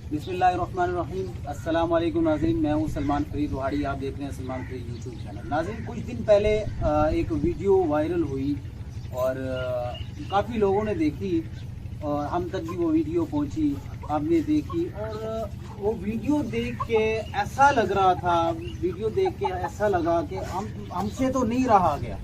बिस्मिल्लाहिर्रहमानिर्रहीम। अस्सलाम वालेकुम नाज़रीन, मैं हूं सलमान फरीद रोहाड़ी। आप देख रहे हैं सलमान फरीद यूट्यूब चैनल। नाज़रीन, कुछ दिन पहले एक वीडियो वायरल हुई और काफ़ी लोगों ने देखी और हम तक भी वो वीडियो पहुंची, आपने देखी। और वो वीडियो देख के ऐसा लग रहा था, ऐसा लगा कि हमसे तो नहीं रहा गया,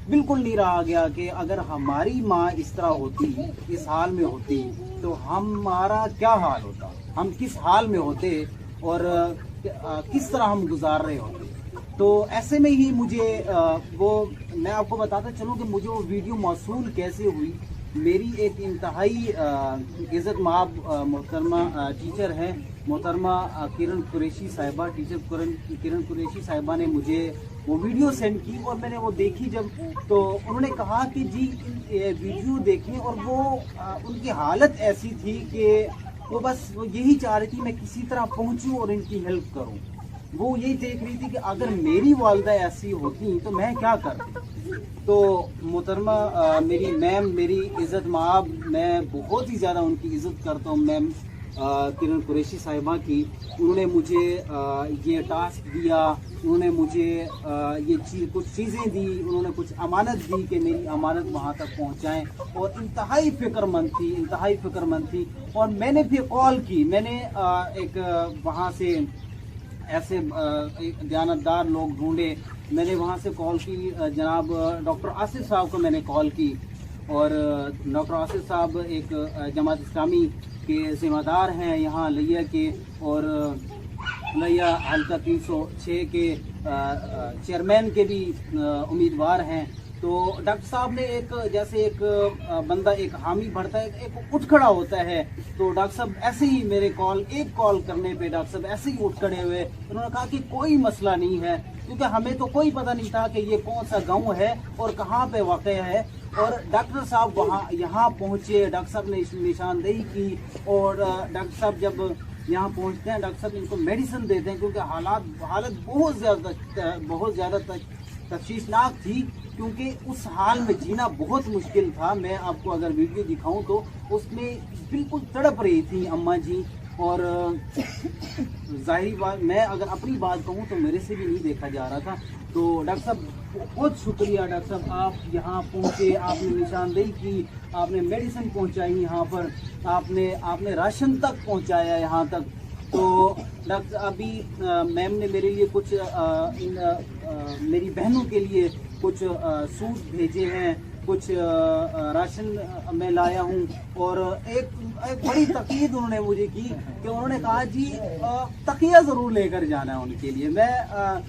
बिल्कुल नहीं रहा गया कि अगर हमारी माँ इस तरह होती, इस हाल में होती, तो हमारा क्या हाल होता, हम किस हाल में होते और किस तरह हम गुजार रहे होते। तो ऐसे में ही मुझे मैं आपको बताता चलूँ कि मुझे वो वीडियो मौसूल कैसे हुई। मेरी एक इंतहाई इज़्ज़त माब मोहतरमा टीचर हैं, मोहतरमा किरण कुरैशी साहिबा, टीचर किरण कुरैशी साहिबा ने मुझे वो वीडियो सेंड की और मैंने वो देखी जब, तो उन्होंने कहा कि जी वीडियो देखें। और वो उनकी हालत ऐसी थी कि वो बस वो यही चाह रही थी मैं किसी तरह पहुंचूं और इनकी हेल्प करूं। वो यही देख रही थी कि अगर मेरी वालदा ऐसी होती तो मैं क्या करती। तो मोहतरमा मेरी मैम, मेरी इज़्ज़त माब, मैं बहुत ही ज़्यादा उनकी इज़्ज़त करता हूँ मैम किरण कुरैशी साहिबा की। उन्होंने मुझे ये टास्क दिया, उन्होंने मुझे कुछ चीज़ें दी, उन्होंने कुछ अमानत दी कि मेरी अमानत वहाँ तक पहुँचाएं। और इंतहाई फ़िक्रमंद थी। और मैंने फिर कॉल की, मैंने एक वहाँ से ऐसे दयानतदार लोग ढूंढे, मैंने वहाँ से कॉल की, जनाब डॉक्टर आसिफ साहब को मैंने कॉल की। और डॉक्टर आसिफ साहब एक जमात इस्लामी के ज़िम्मेदार हैं यहाँ लिया के, और लिया हल्का 306 के चेयरमैन के भी उम्मीदवार हैं। तो डॉक्टर साहब ने एक बंदा एक हामी बढ़ता है, एक उठ खड़ा होता है। तो डॉक्टर साहब ऐसे ही मेरे एक कॉल करने पे डॉक्टर साहब ऐसे ही उठ खड़े हुए। उन्होंने कहा कि कोई मसला नहीं है, क्योंकि हमें तो कोई पता नहीं था कि ये कौन सा गांव है और कहाँ पे वाक़ है। और डॉक्टर साहब यहाँ पहुँचे, डॉक्टर साहब ने निशानदेही की। और डॉक्टर साहब जब यहाँ पहुँचते हैं, डॉक्टर साहब इनको मेडिसिन देते हैं, क्योंकि हालत बहुत ज़्यादा तशवीशनाक थी, क्योंकि उस हाल में जीना बहुत मुश्किल था। मैं आपको अगर वीडियो दिखाऊं तो उसमें बिल्कुल तड़प रही थी अम्मा जी। और जाहिर बात, मैं अगर अपनी बात कहूं तो मेरे से भी नहीं देखा जा रहा था। तो डॉक्टर साहब बहुत शुक्रिया, डॉक्टर साहब आप यहाँ पहुँचे, आपने निशानदेही की, आपने मेडिसिन पहुँचाई यहाँ पर, आपने राशन तक पहुँचाया यहाँ तक। तो डॉक्टर अभी मैम ने मेरे लिए कुछ मेरी बहनों के लिए कुछ सूट भेजे हैं, कुछ राशन मैं लाया हूँ। और एक बड़ी तकीद उन्होंने मुझे की कि उन्होंने कहा जी तकिया ज़रूर लेकर जाना है उनके लिए। मैं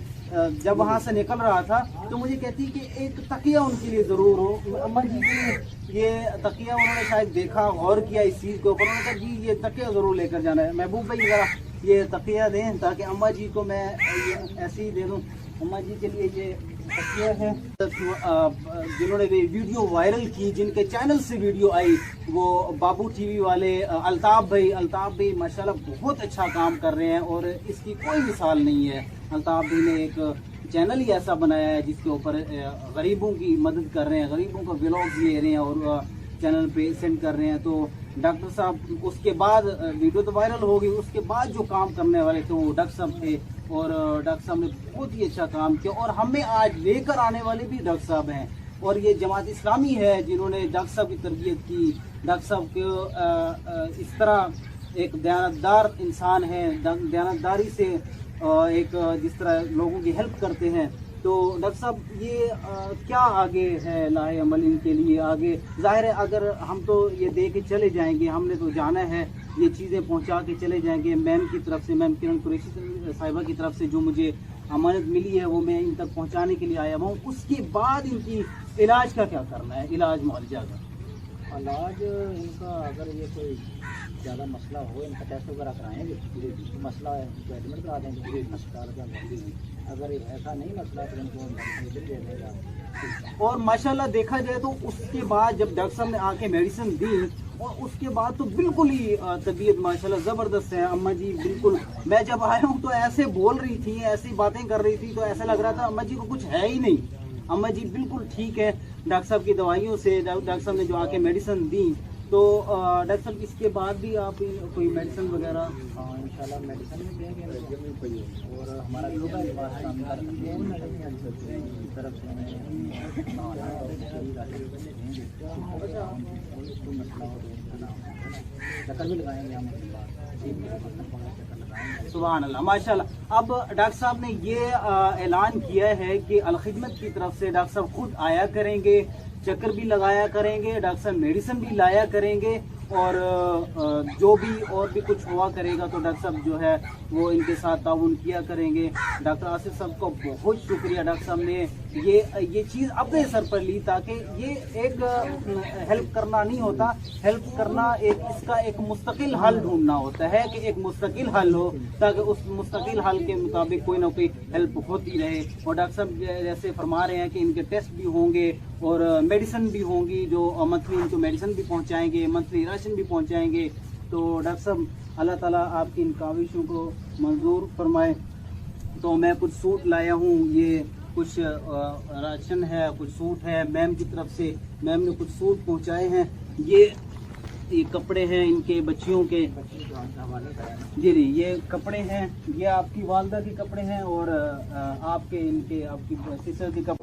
जब वहाँ से निकल रहा था तो मुझे कहती कि एक तकिया उनके लिए ज़रूर हो। अम्मा जी की ये तकिया उन्होंने शायद देखा, गौर किया इस चीज़ के ऊपर। उन्होंने कहा जी ये तकिया ज़रूर लेकर जाना है। महबूब भाई ज़रा ये तकिया दें ताकि अम्मा जी को मैं ऐसे ही दे दूँ। अम्मा जी के लिए ये तकिया है। जिन्होंने वीडियो वायरल की, जिनके चैनल से वीडियो आई, वो बाबू टीवी वाले अल्ताफ भाई माशाल्लाह बहुत अच्छा काम कर रहे हैं और इसकी कोई मिसाल नहीं है। अल्ताफ भाई ने एक चैनल ही ऐसा बनाया है जिसके ऊपर गरीबों की मदद कर रहे हैं, गरीबों का व्लॉग ले रहे हैं और चैनल पे सेंड कर रहे हैं। तो डॉक्टर साहब उसके बाद वीडियो तो वायरल हो गई, उसके बाद जो काम करने वाले थे वो डॉक्टर साहब थे। और डॉक्टर साहब ने बहुत ही अच्छा काम किया और हमें आज लेकर आने वाले भी डॉक्टर साहब हैं। और ये जमात इस्लामी है जिन्होंने डॉक्टर साहब की तरबियत की। डॉक्टर साहब के इस तरह एक दयानतदार इंसान है, दयानतदारी से एक जिस तरह लोगों की हेल्प करते हैं। तो डॉक्टर साहब ये क्या आगे है लाहे अमल इनके लिए? आगे जाहिर है अगर हम तो ये दे के चले जाएंगे, हमने तो जाना है, ये चीज़ें पहुंचा के चले जाएंगे। मैम की तरफ से, मैम किरण कुरैशी साहिबा की तरफ से जो मुझे अमानत मिली है वो मैं इन तक पहुंचाने के लिए आया हूँ। उसके बाद इनकी इलाज का क्या करना है, इलाज मुआवजा का इलाज इनका, अगर ये कोई ज़्यादा मसला हो, इनका टेस्ट वगैरह कराएंगे, तो मसला है तो एडमिट करा देंगे अस्पताल का। अगर ऐसा नहीं मसला तो इनको मेडिसिन दे देगा। और माशाल्लाह देखा जाए तो उसके बाद जब डॉक्टर साहब ने आके मेडिसिन दी और उसके बाद तो बिल्कुल ही तबीयत माशाल्लाह ज़बरदस्त है। अम्मा जी बिल्कुल, मैं जब आया हूँ तो ऐसे बोल रही थी, ऐसी बातें कर रही थी, तो ऐसा लग रहा था अम्मा जी को कुछ है ही नहीं। अम्मा जी बिल्कुल ठीक है डॉक्टर साहब की दवाइयों से। डॉक्टर साहब ने जो आके मेडिसिन दी تو ڈاکٹر صاحب اس کے بعد بھی آپ کوئی میڈیسن وغیرہ؟ ہاں انشاءاللہ میڈیسن بھی دیں گے اور ہمارا جو ہے طرف سے چکر بھی لگائیں گے ہم سبحان اللہ ماشاء اللہ. اب ڈاکٹر صاحب نے یہ اعلان کیا ہے کہ الخدمت کی طرف سے ڈاکٹر صاحب خود آیا کریں گے, چکر بھی لگایا کریں گے, ڈاکٹر صاحب میڈیسن بھی لایا کریں گے, اور جو بھی اور بھی کچھ ہوا کرے گا تو ڈاکٹر صاحب جو ہے وہ ان کے ساتھ تعاون کیا کریں گے. ڈاکٹر آصف صاحب کو بہت شکریہ, ڈاکٹر صاحب نے یہ چیز اپنے سر پر لی, تاکہ یہ ایک ہیلپ کرنا نہیں ہوتا, ہیلپ کرنا اس کا ایک مستقل حل ڈھونڈنا ہوتا ہے کہ ایک مستقل حل ہو, تاکہ اس مستقل حل کے مطابق کوئی نہ کوئی ہیلپ ہوتی رہے. اور ڈاکٹر صاحب جیسے فرما رہے ہیں کہ ان کے ٹیسٹ بھی ہوں گے اور میڈیسن بھی ہوں گی, جو منتھلی ان کو میڈیسن بھی پہنچائیں گے, منتھلی راشن بھی پہنچائیں گے. تو ڈاکٹر صاحب اللہ تعالیٰ آپ کی ان کاوشوں کو منظور فرمائے. تو میں کچھ سوٹ لایا ہوں, یہ کچھ راشن ہے, کچھ سوٹ ہے میم کی طرف سے, میم نے کچھ سوٹ پہنچائے ہیں. یہ کپڑے ہیں ان کے بچیوں کے, جی جی یہ کپڑے ہیں, یہ آپ کی والدہ کے کپڑے ہیں اور آپ کی سسٹر کے کپڑے.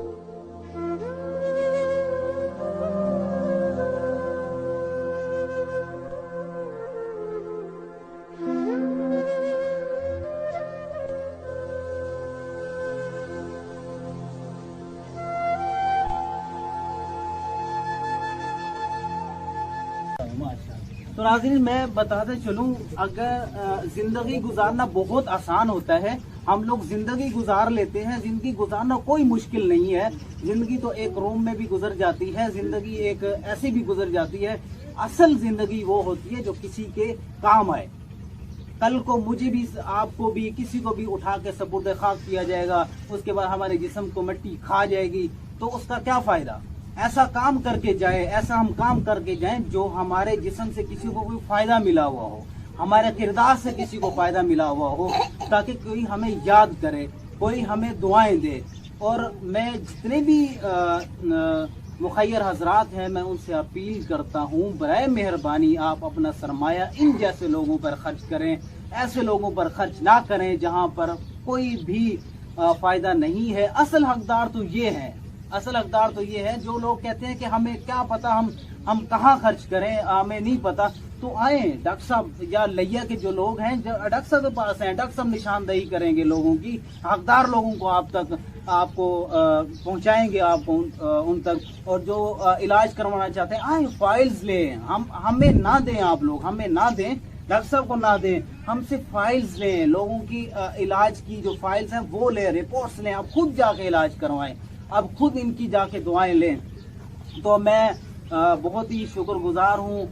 تو ناظرین میں بتاتے چلوں, اگر زندگی گزارنا بہت آسان ہوتا ہے, ہم لوگ زندگی گزار لیتے ہیں, زندگی گزارنا کوئی مشکل نہیں ہے. زندگی تو ایک روم میں بھی گزر جاتی ہے, زندگی ایک ایسی بھی گزر جاتی ہے. اصل زندگی وہ ہوتی ہے جو کسی کے کام آئے. کل کو مجھے بھی, آپ کو بھی, کسی کو بھی اٹھا کے سپرد خاک کیا جائے گا, اس کے بعد ہمارے جسم کو مٹی کھا جائے گی, تو اس کا کیا فائدہ؟ ایسا کام کر کے جائیں, ایسا ہم کام کر کے جائیں جو ہمارے جسم سے کسی کو کوئی فائدہ ملا ہوا ہو, ہمارے کردار سے کسی کو فائدہ ملا ہوا ہو, تاکہ کوئی ہمیں یاد کرے, کوئی ہمیں دعائیں دے. اور میں جتنے بھی مخیر حضرات ہیں میں ان سے اپیل کرتا ہوں, برائے مہربانی آپ اپنا سرمایہ ان جیسے لوگوں پر خرچ کریں, ایسے لوگوں پر خرچ نہ کریں جہاں پر کوئی بھی فائدہ نہیں ہے. اصل حقدار تو یہ ہے جو لوگ کہتے ہیں کہ ہمیں کیا پتا, ہم کہاں خرچ کریں, ہمیں نہیں پتا. تو آئیں ڈاکٹر صاحب یا لیا کے جو لوگ ہیں ڈاکٹر صاحب کے پاس ہیں, ڈاکٹر صاحب نشاندہی کریں گے لوگوں کی, حقدار لوگوں کو آپ کو پہنچائیں گے آپ کو ان تک. اور جو علاج کروانا چاہتے ہیں آئیں, فائلز لیں, ہمیں نہ دیں, آپ لوگ ہمیں نہ دیں, ڈاکٹر صاحب کو نہ دیں, ہم صرف فائلز لیں, لوگوں کی علاج کی جو فائلز ہیں وہ لیں, رپورٹس لیں, آپ خود جا کے علاج کروائیں, اب خود ان کی جا کے دعائیں لیں. تو میں بہت ہی شکر گزار ہوں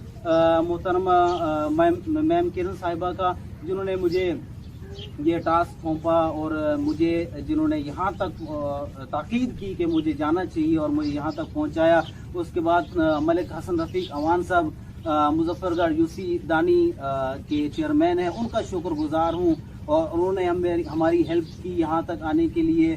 محترمہ میم کرن صاحبہ کا, جنہوں نے مجھے یہ ٹاسک سونپا اور مجھے جنہوں نے یہاں تک تاکید کی کہ مجھے جانا چاہیے اور مجھے یہاں تک پہنچایا. اس کے بعد ملک حسن رفیق اوان صاحب مظفر گڑھ یو سی دانی کے چیئرمین ہیں, ان کا شکر گزار ہوں, اور انہوں نے ہماری ہیلپ کی یہاں تک آنے کے لیے.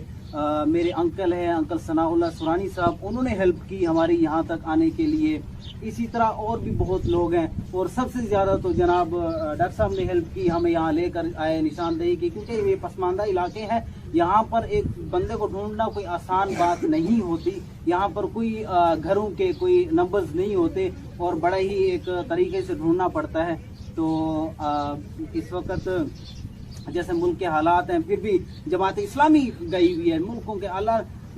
میرے انکل ہیں انکل ثناء اللہ سرانی صاحب, انہوں نے ہیلپ کی ہماری یہاں تک آنے کے لیے. اسی طرح اور بھی بہت لوگ ہیں, اور سب سے زیادہ تو جناب ڈاکٹر صاحب نے ہیلپ کی, ہمیں یہاں لے کر آئے, نشاندہی کی, کیونکہ یہ پسماندہ علاقے ہیں, یہاں پر ایک بندے کو ڈھونڈنا کوئی آسان بات نہیں ہوتی. یہاں پر کوئی گھروں کے کوئی نمبرز نہیں ہوتے اور بڑا ہی ایک طریقے سے ڈھونڈنا پڑتا ہے. تو اس وقت جیسے ملک کے حالات ہیں, پھر بھی جماعت اسلامی گئی ہوئی ہے ملکوں کے حالات.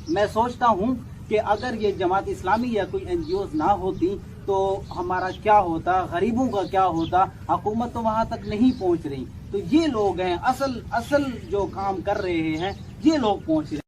میں سوچتا ہوں کہ اگر یہ جماعت اسلامی یا کوئی این جی اوز نہ ہوتی تو ہمارا کیا ہوتا, غریبوں کا کیا ہوتا. حکومت تو وہاں تک نہیں پہنچ رہی, تو یہ لوگ ہیں اصل جو کام کر رہے ہیں, یہ لوگ پہنچ رہے ہیں.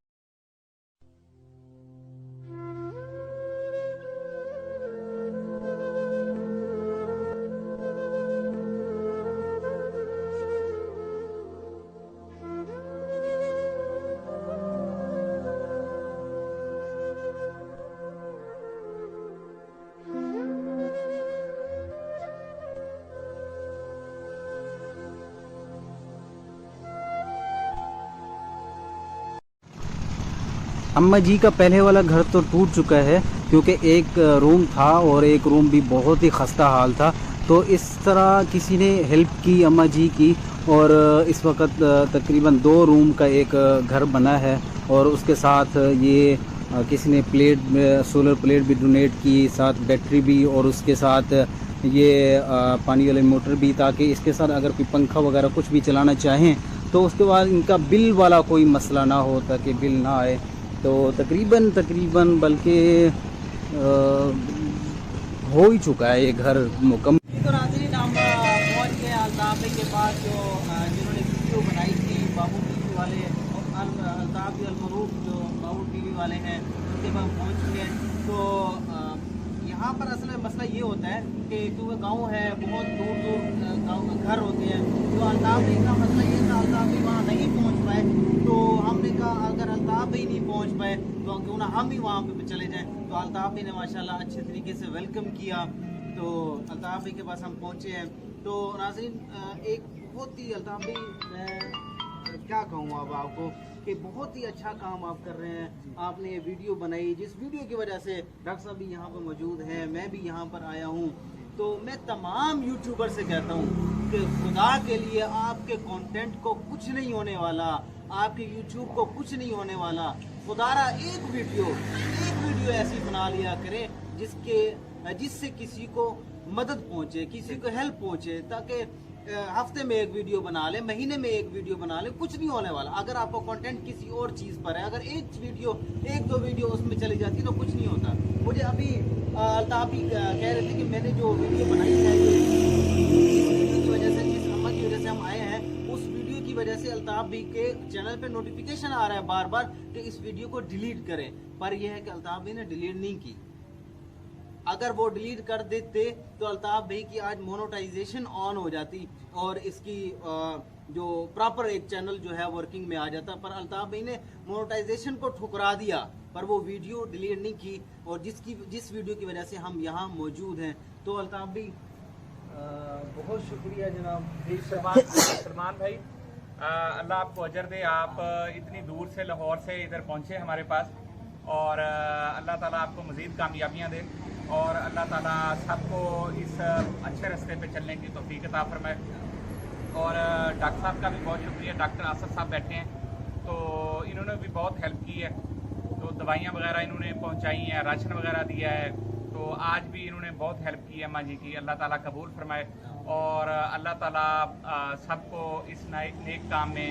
اماں جی کا پہلے والا گھر تو ٹوٹ چکا ہے, क्योंकि एक रूम था और एक रूम भी बहुत ही खस्ता हाल था। तो इस तरह किसी ने हेल्प की अम्मा जी की, और इस वक्त तकरीबन 2 रूम का एक घर बना है, और उसके साथ ये किसी ने सोलर प्लेट भी डोनेट की, साथ बैटरी भी, और उसके साथ ये पानी वाली मोटर भी, ताकि इसके साथ अगर कोई पंखा वगैरह कुछ भी चलाना चाहें तो उसके बाद इनका बिल वाला कोई मसला ना हो, ताकि बिल ना आए। तो तकरीबन बल्कि हो ही चुका है ये घर मुकम्मल। तो नाज़रीन हम पहुँच गए अल्ताफ़ भाई के पास, जो जिन्होंने वीडियो बनाई थी बाबू टीवी वाले, और अल्ताफ़ अलमरूफ जो बाबू टीवी वाले हैं उनके पास पहुँच चुके हैं। तो यहाँ पर असल में मसला ये होता है कि क्योंकि गांव है, बहुत दूर दूर गाँव घर होते हैं, तो अल्ताफ़ भाई का मसला ये था, अल्ताफ़ भाई वहाँ नहीं पहुँच पाए। तो हमने कहा अगर अल्ताफ़ भाई नहीं पहुँच पाए तो क्यों ना हम ही वहाँ पे चले जाएँ। तो अल्ताफ़ भाई ने माशाल्लाह अच्छे तरीके से वेलकम किया। तो अल्ताफ़ भाई के पास हम पहुँचे हैं। तो नाज़रीन एक बहुत ही अल्ताफ़ भाई, मैं क्या कहूँ अब आपको कि बहुत ही अच्छा काम आप कर रहे हैं। आपने ये वीडियो बनाई, जिस वीडियो की वजह से डॉक्टर साहब भी यहाँ पर मौजूद हैं, मैं भी यहाँ पर आया हूँ। तो मैं तमाम यूट्यूबर से कहता हूँ कि खुदा के लिए आपके कंटेंट को कुछ नहीं होने वाला, आपके यूट्यूब को कुछ नहीं होने वाला। खुदारा एक वीडियो ऐसी बना लिया करें जिससे किसी को मदद पहुंचे, किसी को हेल्प पहुंचे, ताकि हफ्ते में एक वीडियो बना ले, महीने में एक वीडियो बना ले, कुछ नहीं होने वाला। अगर आपका कंटेंट किसी और चीज़ पर है, अगर एक दो वीडियो उसमें चली जाती है तो कुछ नहीं होता। मुझे अभी अल्ताफ़ भी कह रहे थे कि मैंने जो वीडियो बनाई है, जिस वीडियो की वजह से, जिस अमल की वजह से हम आए हैं, उस वीडियो की वजह से अल्ताफ़ भी के चैनल पे नोटिफिकेशन आ रहा है बार बार कि इस वीडियो को डिलीट करें। पर यह है कि अल्ताफ़ भी ने डिलीट नहीं की। अगर वो डिलीट कर देते तो अल्ताफ़ भाई की आज मोनेटाइजेशन ऑन हो जाती और इसकी जो प्रॉपर एक चैनल जो है वर्किंग में आ जाता। पर अल्ताफ़ भाई ने मोनेटाइजेशन को ठुकरा दिया, पर वो वीडियो डिलीट नहीं की, और जिस वीडियो की वजह से हम यहाँ मौजूद हैं। तो अल्ताफ़ भाई बहुत शुक्रिया जनाब। सलमान भाई, अल्लाह आपको अजर दे। आप इतनी दूर से लाहौर से इधर पहुँचे हमारे पास, और अल्लाह ताला आपको मज़ीद कामयाबियाँ दे, और अल्लाह ताला सबको इस अच्छे रास्ते पे चलने की तौफीक अता फरमाए। और डॉक्टर साहब का भी बहुत शुक्रिया। डॉक्टर आसफ साहब बैठे हैं, तो इन्होंने भी बहुत हेल्प की है। तो दवाइयाँ वगैरह इन्होंने पहुँचाई हैं, राशन वगैरह दिया है। तो आज भी इन्होंने बहुत हेल्प की है अम्मा जी की। अल्लाह ताला कबूल फरमाए, और अल्लाह ताला सबको इस नेक काम में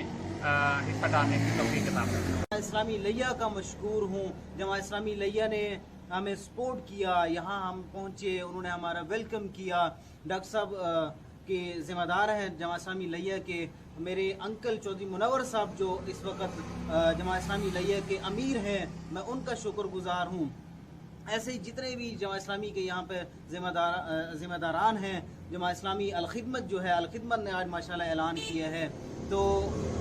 हिस्सा डालने की तौफीक अता फरमाए। इस्लामी लिया का मशकूर हूँ। जमा इस्लामी लिया ने हमें सपोर्ट किया, यहाँ हम पहुँचे, उन्होंने हमारा वेलकम किया। डॉक्टर साहब के ज़िम्मेदार हैं जमा इस्लामी लिया के मेरे अंकल चौधरी मुनव्वर साहब, जो इस वक्त जमा इस्लामी लिया के अमीर हैं, मैं उनका शुक्रगुजार हूँ। ऐसे ही जितने भी जमा इस्लामी के यहाँ पे ज़िम्मेदारान हैं, जमा इस्लामी अलखिदमत जो है, अलखिदमत ने आज माशाल्लाह ऐलान किया है। तो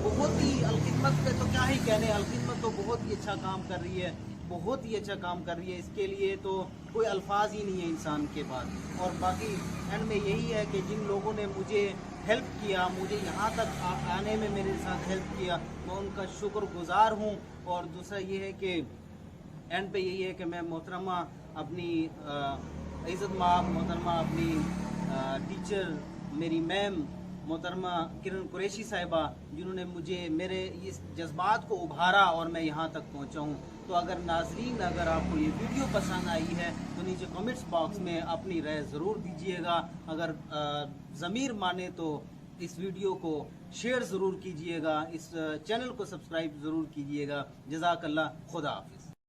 बहुत ही अलखिदमत पे तो क्या ही कहने, अलखिदमत तो बहुत ही अच्छा काम कर रही है, बहुत ही अच्छा काम कर रही है। इसके लिए तो कोई अल्फाज ही नहीं है इंसान के पास। और बाकी एंड में यही है कि जिन लोगों ने मुझे हेल्प किया, मुझे यहाँ तक आने में मेरे साथ हेल्प किया, मैं उनका शुक्रगुजार हूँ। और दूसरा ये है कि एंड पे यही है कि मैं मोहतरमा अपनी इज़्ज़त माब, मोहतरमा अपनी टीचर, मेरी मैम मोहतरमा किरण कुरैशी साहिबा, जिन्होंने मुझे मेरे इस जज्बात को उभारा और मैं यहाँ तक पहुँचा हूँ। तो अगर नाजरीन, अगर आपको ये वीडियो पसंद आई है तो नीचे कमेंट्स बॉक्स में अपनी राय ज़रूर दीजिएगा। अगर ज़मीर माने तो इस वीडियो को शेयर ज़रूर कीजिएगा, इस चैनल को सब्सक्राइब ज़रूर कीजिएगा। जज़ाकल्लाह, खुदा हाफिज़।